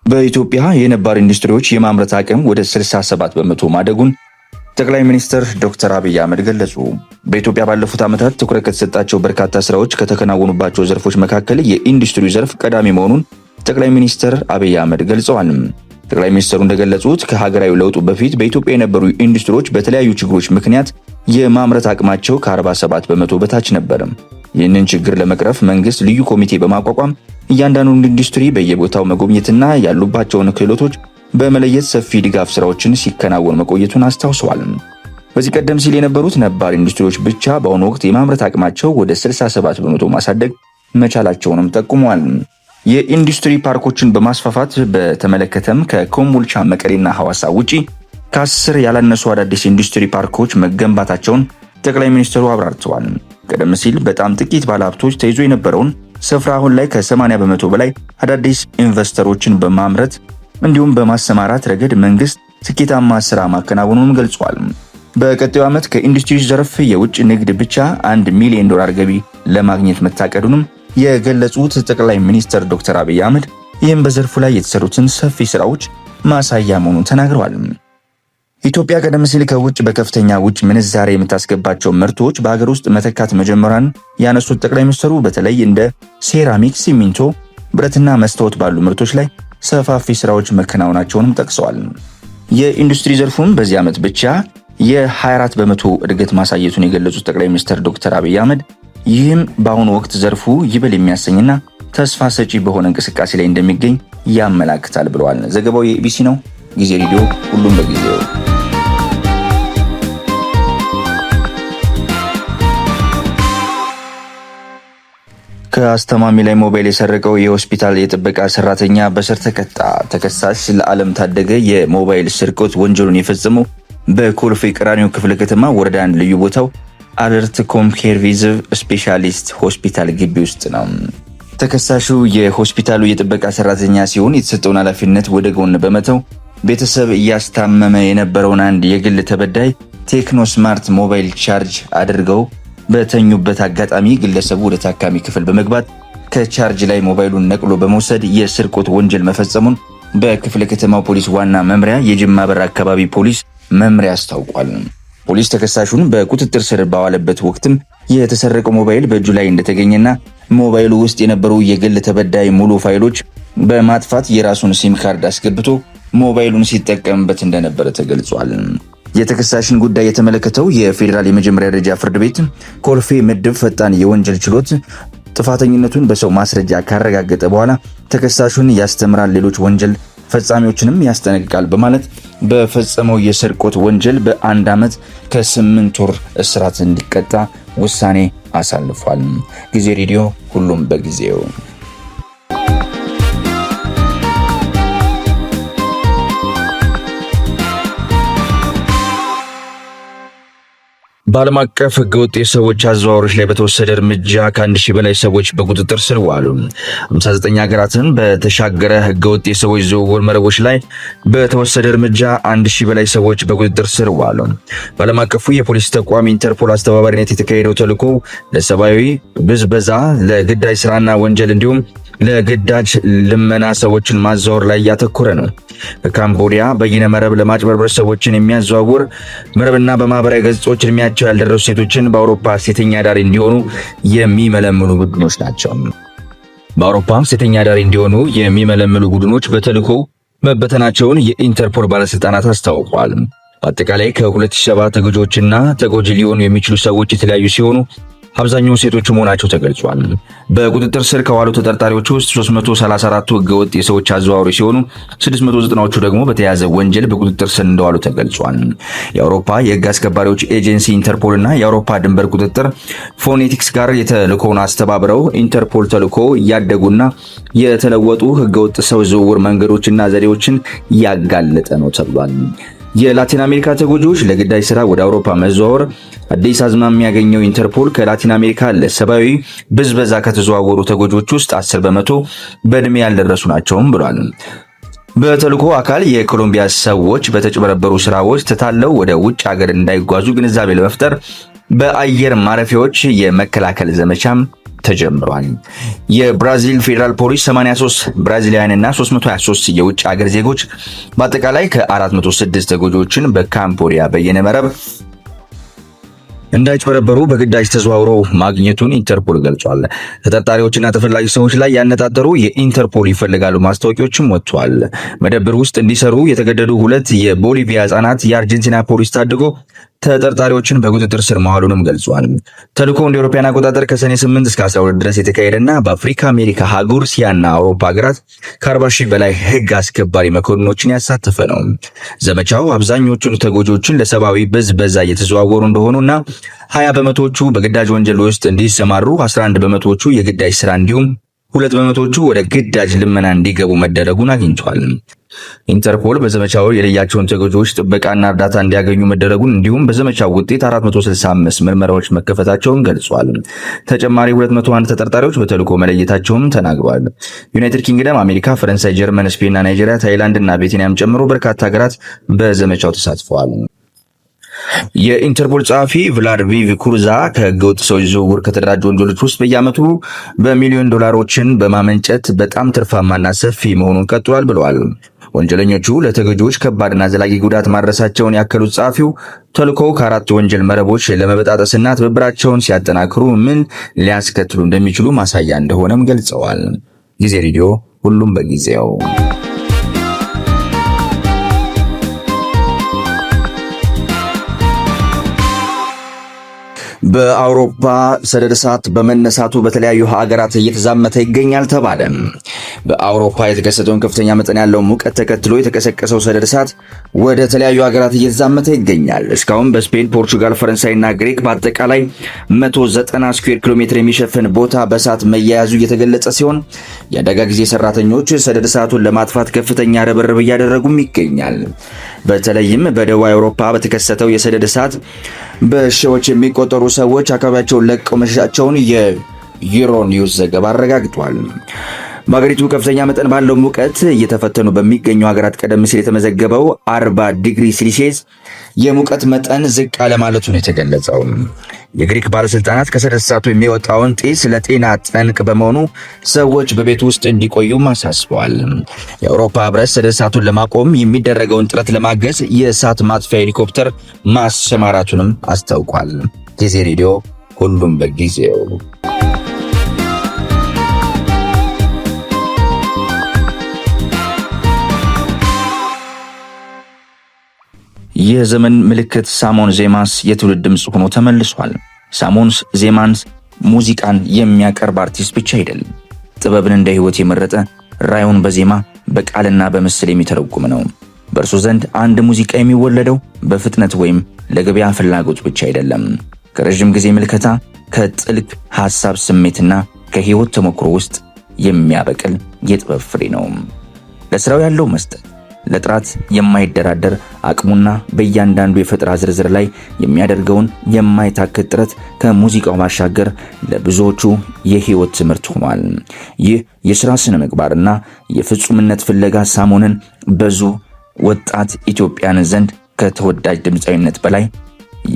በኢትዮጵያ የነባር ኢንዱስትሪዎች የማምረት አቅም ወደ 67 በመቶ ማደጉን ጠቅላይ ሚኒስትር ዶክተር አብይ አህመድ ገለጹ። በኢትዮጵያ ባለፉት ዓመታት ትኩረት ከተሰጣቸው በርካታ ስራዎች ከተከናወኑባቸው ዘርፎች መካከል የኢንዱስትሪ ዘርፍ ቀዳሚ መሆኑን ጠቅላይ ሚኒስትር አብይ አህመድ ገልጸዋል። ጠቅላይ ሚኒስትሩ እንደገለጹት ከሀገራዊ ለውጡ በፊት በኢትዮጵያ የነበሩ ኢንዱስትሪዎች በተለያዩ ችግሮች ምክንያት የማምረት አቅማቸው ከ47 በመቶ በታች ነበር። ይህንን ችግር ለመቅረፍ መንግስት ልዩ ኮሚቴ በማቋቋም እያንዳንዱን ኢንዱስትሪ በየቦታው መጎብኘትና ያሉባቸውን ክህሎቶች በመለየት ሰፊ ድጋፍ ስራዎችን ሲከናወን መቆየቱን አስታውሰዋል። በዚህ ቀደም ሲል የነበሩት ነባር ኢንዱስትሪዎች ብቻ በአሁኑ ወቅት የማምረት አቅማቸው ወደ 67 በመቶ ማሳደግ መቻላቸውንም ጠቁመዋል። የኢንዱስትሪ ፓርኮችን በማስፋፋት በተመለከተም ከኮምቦልቻ መቀሌና ሐዋሳ ውጪ ከ10 ያላነሱ አዳዲስ ኢንዱስትሪ ፓርኮች መገንባታቸውን ጠቅላይ ሚኒስትሩ አብራርተዋል። ቀደም ሲል በጣም ጥቂት ባለሀብቶች ተይዞ የነበረውን ስፍራ አሁን ላይ ከ80 በመቶ በላይ አዳዲስ ኢንቨስተሮችን በማምረት እንዲሁም በማሰማራት ረገድ መንግስት ስኬታማ ስራ ማከናወኑን ገልጿል። በቀጣዩ ዓመት ከኢንዱስትሪ ዘርፍ የውጭ ንግድ ብቻ $1 ሚሊዮን ገቢ ለማግኘት መታቀዱንም የገለጹት ጠቅላይ ሚኒስትር ዶክተር አብይ አህመድ ይህም በዘርፉ ላይ የተሰሩትን ሰፊ ስራዎች ማሳያ መሆኑን ተናግረዋል። ኢትዮጵያ ቀደም ሲል ከውጭ በከፍተኛ ውጭ ምንዛሬ የምታስገባቸው ምርቶች በሀገር ውስጥ መተካት መጀመሯን ያነሱት ጠቅላይ ሚኒስትሩ በተለይ እንደ ሴራሚክ፣ ሲሚንቶ፣ ብረትና መስታወት ባሉ ምርቶች ላይ ሰፋፊ ስራዎች መከናወናቸውንም ጠቅሰዋል። የኢንዱስትሪ ዘርፉም በዚህ ዓመት ብቻ የ24 በመቶ እድገት ማሳየቱን የገለጹት ጠቅላይ ሚኒስትር ዶክተር አብይ አህመድ ይህም በአሁኑ ወቅት ዘርፉ ይበል የሚያሰኝና ተስፋ ሰጪ በሆነ እንቅስቃሴ ላይ እንደሚገኝ ያመላክታል ብለዋል። ዘገባው የኢቢሲ ነው። ጊዜ ሬዲዮ፣ ሁሉም በጊዜው። ከአስተማሚ ላይ ሞባይል የሰረቀው የሆስፒታል የጥበቃ ሰራተኛ በእስር ተቀጣ። ተከሳሽ ለዓለም ታደገ የሞባይል ስርቆት ወንጀሉን የፈጸመው በኮልፌ ቀራኒዮ ክፍለ ከተማ ወረዳ 1 ልዩ ቦታው አለርት ኮምፕሬሄንሲቭ ስፔሻሊስት ሆስፒታል ግቢ ውስጥ ነው። ተከሳሹ የሆስፒታሉ የጥበቃ ሰራተኛ ሲሆን የተሰጠውን ኃላፊነት ወደ ጎን በመተው ቤተሰብ እያስታመመ የነበረውን አንድ የግል ተበዳይ ቴክኖ ስማርት ሞባይል ቻርጅ አድርገው በተኙበት አጋጣሚ ግለሰቡ ወደ ታካሚ ክፍል በመግባት ከቻርጅ ላይ ሞባይሉን ነቅሎ በመውሰድ የስርቆት ወንጀል መፈጸሙን በክፍለ ከተማው ፖሊስ ዋና መምሪያ የጅማ በር አካባቢ ፖሊስ መምሪያ አስታውቋል። ፖሊስ ተከሳሹን በቁጥጥር ስር ባዋለበት ወቅትም የተሰረቀው ሞባይል በእጁ ላይ እንደተገኘና ሞባይሉ ውስጥ የነበሩ የግል ተበዳይ ሙሉ ፋይሎች በማጥፋት የራሱን ሲም ካርድ አስገብቶ ሞባይሉን ሲጠቀምበት እንደነበረ ተገልጿል። የተከሳሽን ጉዳይ የተመለከተው የፌዴራል የመጀመሪያ ደረጃ ፍርድ ቤት ኮልፌ ምድብ ፈጣን የወንጀል ችሎት ጥፋተኝነቱን በሰው ማስረጃ ካረጋገጠ በኋላ ተከሳሹን ያስተምራል፣ ሌሎች ወንጀል ፈጻሚዎችንም ያስጠነቅቃል በማለት በፈጸመው የስርቆት ወንጀል በ1 ዓመት ከ8 ወር እስራት እንዲቀጣ ውሳኔ አሳልፏል። ጊዜ ሬዲዮ፣ ሁሉም በጊዜው። በዓለም አቀፍ ህገወጥ የሰዎች አዘዋዋሪዎች ላይ በተወሰደ እርምጃ ከ1000 በላይ ሰዎች በቁጥጥር ስር ዋሉ። 59 ሀገራትን በተሻገረ ህገወጥ የሰዎች ዝውውር መረቦች ላይ በተወሰደ እርምጃ 1000 በላይ ሰዎች በቁጥጥር ስር ዋሉ። በዓለም አቀፉ የፖሊስ ተቋም ኢንተርፖል አስተባባሪነት የተካሄደው ተልዕኮ ለሰብአዊ ብዝበዛ፣ ለግዳጅ ስራና ወንጀል እንዲሁም ለግዳጅ ልመና ሰዎችን ማዛወር ላይ ያተኮረ ነው። በካምቦዲያ በይነ መረብ ለማጭበርበር ሰዎችን የሚያዘዋውር መረብና በማህበራዊ ገጾች እድሜያቸው ያልደረሱ ሴቶችን በአውሮፓ ሴተኛ አዳሪ እንዲሆኑ የሚመለምሉ ቡድኖች ናቸው። በአውሮፓ ሴተኛ አዳሪ እንዲሆኑ የሚመለምሉ ቡድኖች በተልዕኮው መበተናቸውን የኢንተርፖል ባለስልጣናት አስታውቀዋል። በአጠቃላይ ከ2007 ተጎጂዎችና ተጎጂ ሊሆኑ የሚችሉ ሰዎች የተለያዩ ሲሆኑ አብዛኛው ሴቶች መሆናቸው ተገልጿል። በቁጥጥር ስር ከዋሉ ተጠርጣሪዎች ውስጥ 334ቱ ህገወጥ የሰዎች አዘዋዋሪ ሲሆኑ 690ዎቹ ደግሞ በተያያዘ ወንጀል በቁጥጥር ስር እንደዋሉ ተገልጿል። የአውሮፓ የህግ አስከባሪዎች ኤጀንሲ ኢንተርፖልና የአውሮፓ ድንበር ቁጥጥር ፎኔቲክስ ጋር የተልዕኮውን አስተባብረው ኢንተርፖል ተልዕኮ እያደጉና የተለወጡ ህገወጥ ሰው ዝውውር መንገዶችና ዘዴዎችን ያጋለጠ ነው ተብሏል። የላቲን አሜሪካ ተጎጂዎች ለግዳጅ ስራ ወደ አውሮፓ መዘዋወር አዲስ አዝማሚያ ያገኘው ኢንተርፖል ከላቲን አሜሪካ ለሰብአዊ ብዝበዛ ከተዘዋወሩ ተጎጂዎች ውስጥ 10 በመቶ በእድሜ ያልደረሱ ናቸውም ብሏል። በተልዕኮ አካል የኮሎምቢያ ሰዎች በተጭበረበሩ ስራዎች ተታለው ወደ ውጭ ሀገር እንዳይጓዙ ግንዛቤ ለመፍጠር በአየር ማረፊያዎች የመከላከል ዘመቻም ተጀምሯል። የብራዚል ፌዴራል ፖሊስ 83 ብራዚሊያንና 323 የውጭ ሀገር ዜጎች በአጠቃላይ ከ406 ተጎጂዎችን በካምፖሪያ በየነ መረብ እንዳይጭበረበሩ በግዳጅ ተዘዋውሮ ማግኘቱን ኢንተርፖል ገልጿል። ተጠርጣሪዎችና ተፈላጊ ሰዎች ላይ ያነጣጠሩ የኢንተርፖል ይፈልጋሉ ማስታወቂያዎችም ወጥቷል። መደብር ውስጥ እንዲሰሩ የተገደዱ 2 የቦሊቪያ ህጻናት የአርጀንቲና ፖሊስ ታድጎ ተጠርጣሪዎችን በቁጥጥር ስር መዋሉንም ገልጿል። ተልዕኮው እንደ አውሮፓውያን አቆጣጠር ከሰኔ 8 እስከ 12 ድረስ የተካሄደና በአፍሪካ፣ አሜሪካ አህጉር፣ እስያና አውሮፓ ሀገራት ከ40 ሺህ በላይ ህግ አስከባሪ መኮንኖችን ያሳተፈ ነው። ዘመቻው አብዛኞቹን ተጎጂዎችን ለሰብአዊ ብዝበዛ እየተዘዋወሩ እንደሆኑና 20 በመቶዎቹ በግዳጅ ወንጀል ውስጥ እንዲሰማሩ፣ 11 በመቶዎቹ የግዳጅ ስራ እንዲሁም 2 በመቶዎቹ ወደ ግዳጅ ልመና እንዲገቡ መደረጉን አግኝቷል። ኢንተርፖል በዘመቻው የለያቸውን ተጎጂዎች ጥበቃና እርዳታ እንዲያገኙ መደረጉን እንዲሁም በዘመቻው ውጤት 465 ምርመራዎች መከፈታቸውን ገልጿል። ተጨማሪ 201 ተጠርጣሪዎች በተልዕኮ መለየታቸውም ተናግሯል። ዩናይትድ ኪንግደም፣ አሜሪካ፣ ፈረንሳይ፣ ጀርመን፣ ስፔንና ናይጄሪያ፣ ታይላንድ እና ቬትናም ጨምሮ በርካታ ሀገራት በዘመቻው ተሳትፈዋል። የኢንተርፖል ጸሐፊ ቭላድሚር ኩርዛ ከህገወጥ ሰዎች ዝውውር ከተደራጁ ወንጀሎች ውስጥ በየዓመቱ በሚሊዮን ዶላሮችን በማመንጨት በጣም ትርፋማና ሰፊ መሆኑን ቀጥሏል ብለዋል። ወንጀለኞቹ ለተጎጂዎች ከባድና ዘላቂ ጉዳት ማድረሳቸውን ያከሉት ጸሐፊው ተልዕኮው ከ4 ወንጀል መረቦች ለመበጣጠስና ትብብራቸውን ሲያጠናክሩ ምን ሊያስከትሉ እንደሚችሉ ማሳያ እንደሆነም ገልጸዋል። ጊዜ ሬዲዮ፣ ሁሉም በጊዜው። በአውሮፓ ሰደድ እሳት በመነሳቱ በተለያዩ ሀገራት እየተዛመተ ይገኛል ተባለ። በአውሮፓ የተከሰተውን ከፍተኛ መጠን ያለው ሙቀት ተከትሎ የተቀሰቀሰው ሰደድ እሳት ወደ ተለያዩ ሀገራት እየተዛመተ ይገኛል። እስካሁን በስፔን፣ ፖርቹጋል፣ ፈረንሳይና ግሪክ በአጠቃላይ 190 ስኩዌር ኪሎ ሜትር የሚሸፍን ቦታ በእሳት መያያዙ እየተገለጸ ሲሆን የአደጋ ጊዜ ሰራተኞች ሰደድ እሳቱን ለማጥፋት ከፍተኛ ርብርብ እያደረጉም ይገኛል። በተለይም በደቡብ አውሮፓ በተከሰተው የሰደድ እሳት በሺዎች የሚቆጠሩ ሰዎች አካባቢያቸውን ለቀው መሸሻቸውን የዩሮኒውስ ዘገባ አረጋግጧል። በሀገሪቱ ከፍተኛ መጠን ባለው ሙቀት እየተፈተኑ በሚገኙ ሀገራት ቀደም ሲል የተመዘገበው 40 ዲግሪ ሴልሺየስ የሙቀት መጠን ዝቅ አለማለቱ ነው የተገለጸው። የግሪክ ባለስልጣናት ከሰደድ እሳቱ የሚወጣውን ጢስ ለጤና ጠንቅ በመሆኑ ሰዎች በቤት ውስጥ እንዲቆዩም አሳስበዋል። የአውሮፓ ህብረት ሰደድ እሳቱን ለማቆም የሚደረገውን ጥረት ለማገዝ የእሳት ማጥፊያ ሄሊኮፕተር ማሰማራቱንም አስታውቋል። ጊዜ ሬዲዮ፣ ሁሉም በጊዜው። የዘመን ምልክት ሳሞን ዜማስ የትውልድ ድምፅ ሆኖ ተመልሷል። ሳሞን ዜማንስ ሙዚቃን የሚያቀርብ አርቲስት ብቻ አይደለም። ጥበብን እንደ ህይወት የመረጠ ራዩን በዜማ በቃልና በምስል የሚተረጉም ነው። በእርሱ ዘንድ አንድ ሙዚቃ የሚወለደው በፍጥነት ወይም ለገበያ ፍላጎት ብቻ አይደለም። ከረዥም ጊዜ ምልከታ፣ ከጥልቅ ሐሳብ፣ ስሜትና ከህይወት ተሞክሮ ውስጥ የሚያበቅል የጥበብ ፍሬ ነው። ለስራው ያለው መስጠት፣ ለጥራት የማይደራደር አቅሙና በእያንዳንዱ የፈጠራ ዝርዝር ላይ የሚያደርገውን የማይታክት ጥረት ከሙዚቃው ባሻገር ለብዙዎቹ የህይወት ትምህርት ሆኗል። ይህ የሥራ ስነ ምግባርና የፍጹምነት ፍለጋ ሳሞንን ብዙ ወጣት ኢትዮጵያን ዘንድ ከተወዳጅ ድምፃዊነት በላይ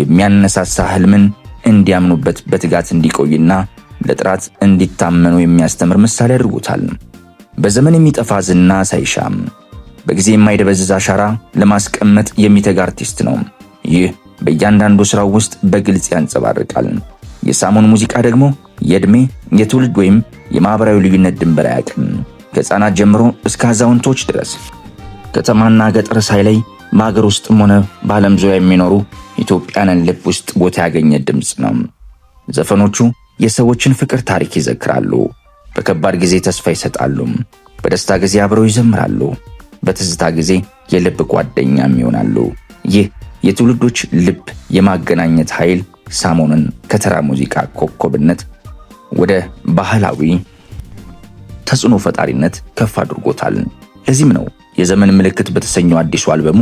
የሚያነሳሳ ህልምን እንዲያምኑበት በትጋት እንዲቆይና ለጥራት እንዲታመኑ የሚያስተምር ምሳሌ አድርጎታል። በዘመን የሚጠፋ ዝና ሳይሻም በጊዜ የማይደበዝዝ አሻራ ለማስቀመጥ የሚተጋ አርቲስት ነው። ይህ በእያንዳንዱ ስራው ውስጥ በግልጽ ያንጸባርቃል። የሳሞን ሙዚቃ ደግሞ የዕድሜ፣ የትውልድ ወይም የማህበራዊ ልዩነት ድንበር አያውቅም። ከህፃናት ጀምሮ እስከ አዛውንቶች ድረስ ከተማና ገጠር ሳይለይ በሀገር ውስጥም ሆነ በዓለም ዙሪያ የሚኖሩ ኢትዮጵያንን ልብ ውስጥ ቦታ ያገኘ ድምፅ ነው። ዘፈኖቹ የሰዎችን ፍቅር ታሪክ ይዘክራሉ። በከባድ ጊዜ ተስፋ ይሰጣሉ። በደስታ ጊዜ አብረው ይዘምራሉ። በትዝታ ጊዜ የልብ ጓደኛም ይሆናሉ። ይህ የትውልዶች ልብ የማገናኘት ኃይል ሳሞንን ከተራ ሙዚቃ ኮከብነት ወደ ባህላዊ ተጽዕኖ ፈጣሪነት ከፍ አድርጎታል። ለዚህም ነው የዘመን ምልክት በተሰኘው አዲሱ አልበሙ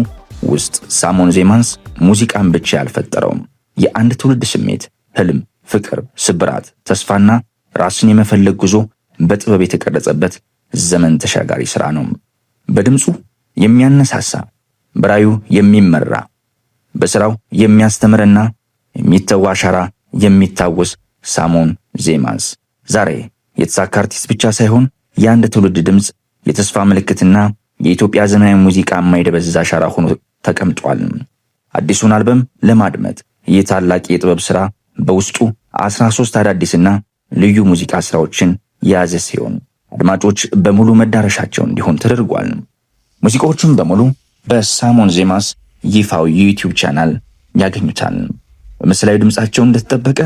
ውስጥ ሳሞን ዜማንስ ሙዚቃን ብቻ ያልፈጠረውም የአንድ ትውልድ ስሜት፣ ህልም፣ ፍቅር፣ ስብራት፣ ተስፋና ራስን የመፈለግ ጉዞ በጥበብ የተቀረጸበት ዘመን ተሻጋሪ ሥራ ነው። በድምፁ የሚያነሳሳ፣ በራዩ የሚመራ፣ በሥራው የሚያስተምርና የሚተዋ አሻራ የሚታወስ ሳሞን ዜማንስ ዛሬ የተሳካ አርቲስት ብቻ ሳይሆን የአንድ ትውልድ ድምፅ፣ የተስፋ ምልክትና የኢትዮጵያ ዘመናዊ ሙዚቃ የማይደበዝዝ አሻራ ሆኖ ተቀምጧል። አዲሱን አልበም ለማድመጥ ይህ ታላቅ የጥበብ ሥራ በውስጡ 13 አዳዲስና ልዩ ሙዚቃ ሥራዎችን የያዘ ሲሆን አድማጮች በሙሉ መዳረሻቸው እንዲሆን ተደርጓል። ሙዚቃዎቹን በሙሉ በሳሞን ዜማስ ይፋዊ ዩቲዩብ ቻናል ያገኙታል። በምስላዊ ድምጻቸው እንደተጠበቀ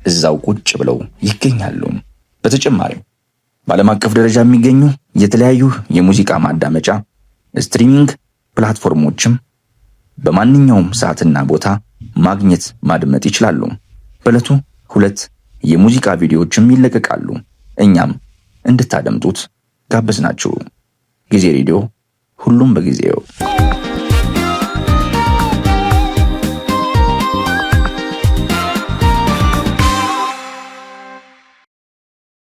እዛው ቁጭ ብለው ይገኛሉ። በተጨማሪም በዓለም አቀፍ ደረጃ የሚገኙ የተለያዩ የሙዚቃ ማዳመጫ ስትሪሚንግ ፕላትፎርሞችም በማንኛውም ሰዓትና ቦታ ማግኘት ማድመጥ ይችላሉ። በዕለቱ 2 የሙዚቃ ቪዲዮዎችም ይለቀቃሉ። እኛም እንድታደምጡት ጋበዝናችሁ። ጊዜ ሬዲዮ፣ ሁሉም በጊዜው።